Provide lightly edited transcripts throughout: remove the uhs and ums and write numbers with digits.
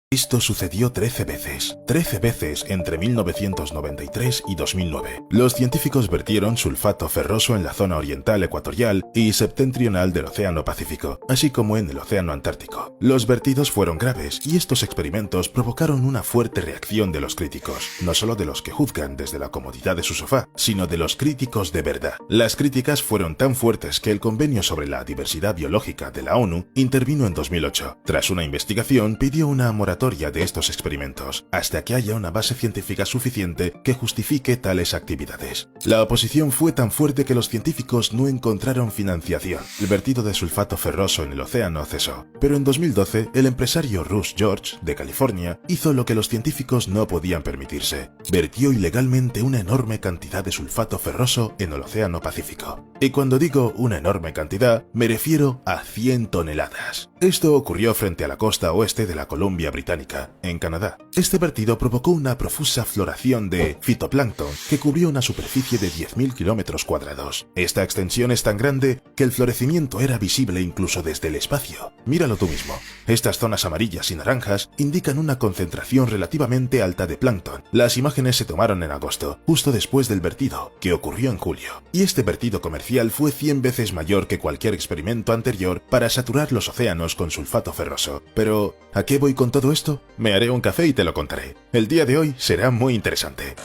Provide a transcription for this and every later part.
Esto sucedió 13 veces entre 1993 y 2009. Los científicos vertieron sulfato ferroso en la zona oriental ecuatorial y septentrional del Océano Pacífico, así como en el Océano Antártico. Los vertidos fueron graves y estos experimentos provocaron una fuerte reacción de los críticos, no solo de los que juzgan desde la comodidad de su sofá, sino de los críticos de verdad. Las críticas fueron tan fuertes que el Convenio sobre la Diversidad Biológica de la ONU intervino en 2008. Tras una investigación, pidió una moratoria de estos experimentos, hasta que haya una base científica suficiente que justifique tales actividades. La oposición fue tan fuerte que los científicos no encontraron financiación. El vertido de sulfato ferroso en el océano cesó, pero en 2012 el empresario Russ George, de California, hizo lo que los científicos no podían permitirse. Vertió ilegalmente una enorme cantidad de sulfato ferroso en el océano Pacífico. Y cuando digo una enorme cantidad, me refiero a 100 toneladas. Esto ocurrió frente a la costa oeste de la Columbia Británica, en Canadá. Este vertido provocó una profusa floración de fitoplancton que cubrió una superficie de 10.000 kilómetros cuadrados. Esta extensión es tan grande que el florecimiento era visible incluso desde el espacio. Míralo tú mismo. Estas zonas amarillas y naranjas indican una concentración relativamente alta de plancton. Las imágenes se tomaron en agosto, justo después del vertido, que ocurrió en julio. Y este vertido comercial fue 100 veces mayor que cualquier experimento anterior para saturar los océanos con sulfato ferroso. Pero, ¿a qué voy con todo esto? Me haré un café y te lo contaré. El día de hoy será muy interesante.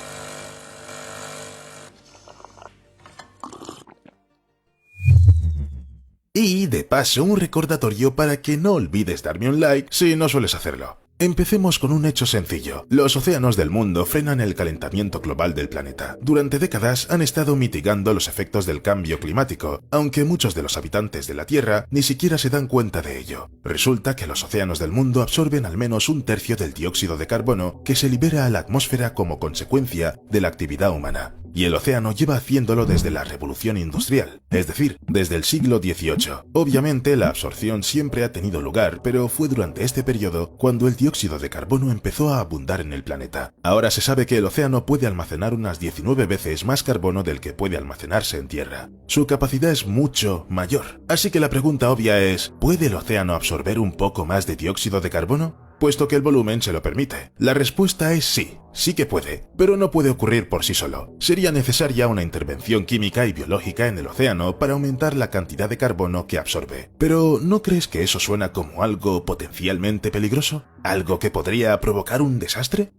Y, de paso, un recordatorio para que no olvides darme un like si no sueles hacerlo. Empecemos con un hecho sencillo. Los océanos del mundo frenan el calentamiento global del planeta. Durante décadas han estado mitigando los efectos del cambio climático, aunque muchos de los habitantes de la Tierra ni siquiera se dan cuenta de ello. Resulta que los océanos del mundo absorben al menos un tercio del dióxido de carbono que se libera a la atmósfera como consecuencia de la actividad humana. Y el océano lleva haciéndolo desde la Revolución Industrial, es decir, desde el siglo XVIII. Obviamente la absorción siempre ha tenido lugar, pero fue durante este periodo cuando el dióxido de carbono empezó a abundar en el planeta. Ahora se sabe que el océano puede almacenar unas 19 veces más carbono del que puede almacenarse en tierra. Su capacidad es mucho mayor. Así que la pregunta obvia es, ¿puede el océano absorber un poco más de dióxido de carbono? Puesto que el volumen se lo permite. La respuesta es sí, sí que puede, pero no puede ocurrir por sí solo. Sería necesaria una intervención química y biológica en el océano para aumentar la cantidad de carbono que absorbe. Pero ¿no crees que eso suena como algo potencialmente peligroso? ¿Algo que podría provocar un desastre?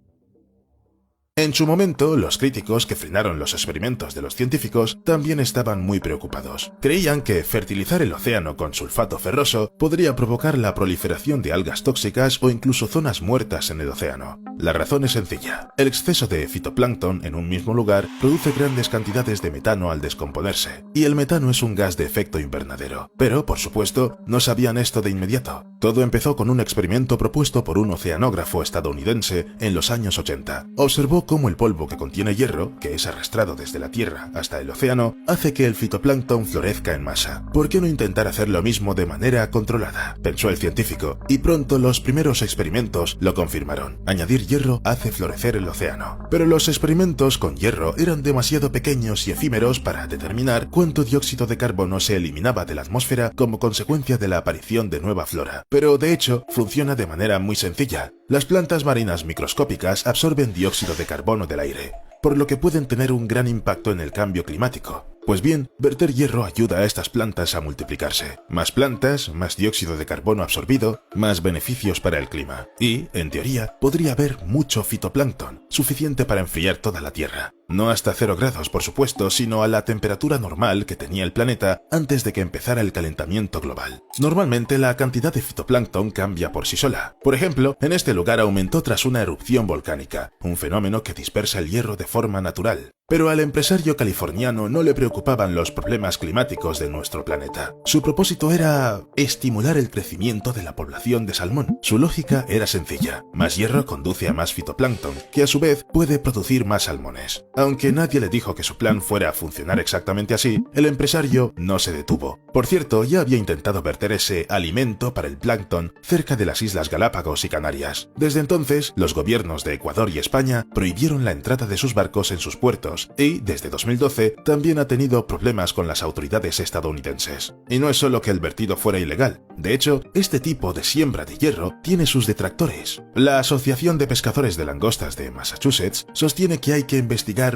En su momento, los críticos que frenaron los experimentos de los científicos también estaban muy preocupados. Creían que fertilizar el océano con sulfato ferroso podría provocar la proliferación de algas tóxicas o incluso zonas muertas en el océano. La razón es sencilla. El exceso de fitoplancton en un mismo lugar produce grandes cantidades de metano al descomponerse, y el metano es un gas de efecto invernadero. Pero, por supuesto, no sabían esto de inmediato. Todo empezó con un experimento propuesto por un oceanógrafo estadounidense en los años 80. Observó cómo el polvo que contiene hierro, que es arrastrado desde la Tierra hasta el océano, hace que el fitoplancton florezca en masa. ¿Por qué no intentar hacer lo mismo de manera controlada?, pensó el científico, y pronto los primeros experimentos lo confirmaron. Añadir hierro hace florecer el océano. Pero los experimentos con hierro eran demasiado pequeños y efímeros para determinar cuánto dióxido de carbono se eliminaba de la atmósfera como consecuencia de la aparición de nueva flora. Pero de hecho, funciona de manera muy sencilla. Las plantas marinas microscópicas absorben dióxido de carbono del aire, por lo que pueden tener un gran impacto en el cambio climático. Pues bien, verter hierro ayuda a estas plantas a multiplicarse. Más plantas, más dióxido de carbono absorbido, más beneficios para el clima. Y, en teoría, podría haber mucho fitoplancton, suficiente para enfriar toda la Tierra. No hasta 0 grados, por supuesto, sino a la temperatura normal que tenía el planeta antes de que empezara el calentamiento global. Normalmente la cantidad de fitoplancton cambia por sí sola. Por ejemplo, en este lugar aumentó tras una erupción volcánica, un fenómeno que dispersa el hierro de forma natural. Pero al empresario californiano no le preocupaban los problemas climáticos de nuestro planeta. Su propósito era estimular el crecimiento de la población de salmón. Su lógica era sencilla. Más hierro conduce a más fitoplancton, que a su vez puede producir más salmones. Aunque nadie le dijo que su plan fuera a funcionar exactamente así, el empresario no se detuvo. Por cierto, ya había intentado verter ese alimento para el plancton cerca de las Islas Galápagos y Canarias. Desde entonces, los gobiernos de Ecuador y España prohibieron la entrada de sus barcos en sus puertos años y, desde 2012, también ha tenido problemas con las autoridades estadounidenses. Y no es solo que el vertido fuera ilegal. De hecho, este tipo de siembra de hierro tiene sus detractores. La Asociación de Pescadores de Langostas de Massachusetts sostiene que hay que investigar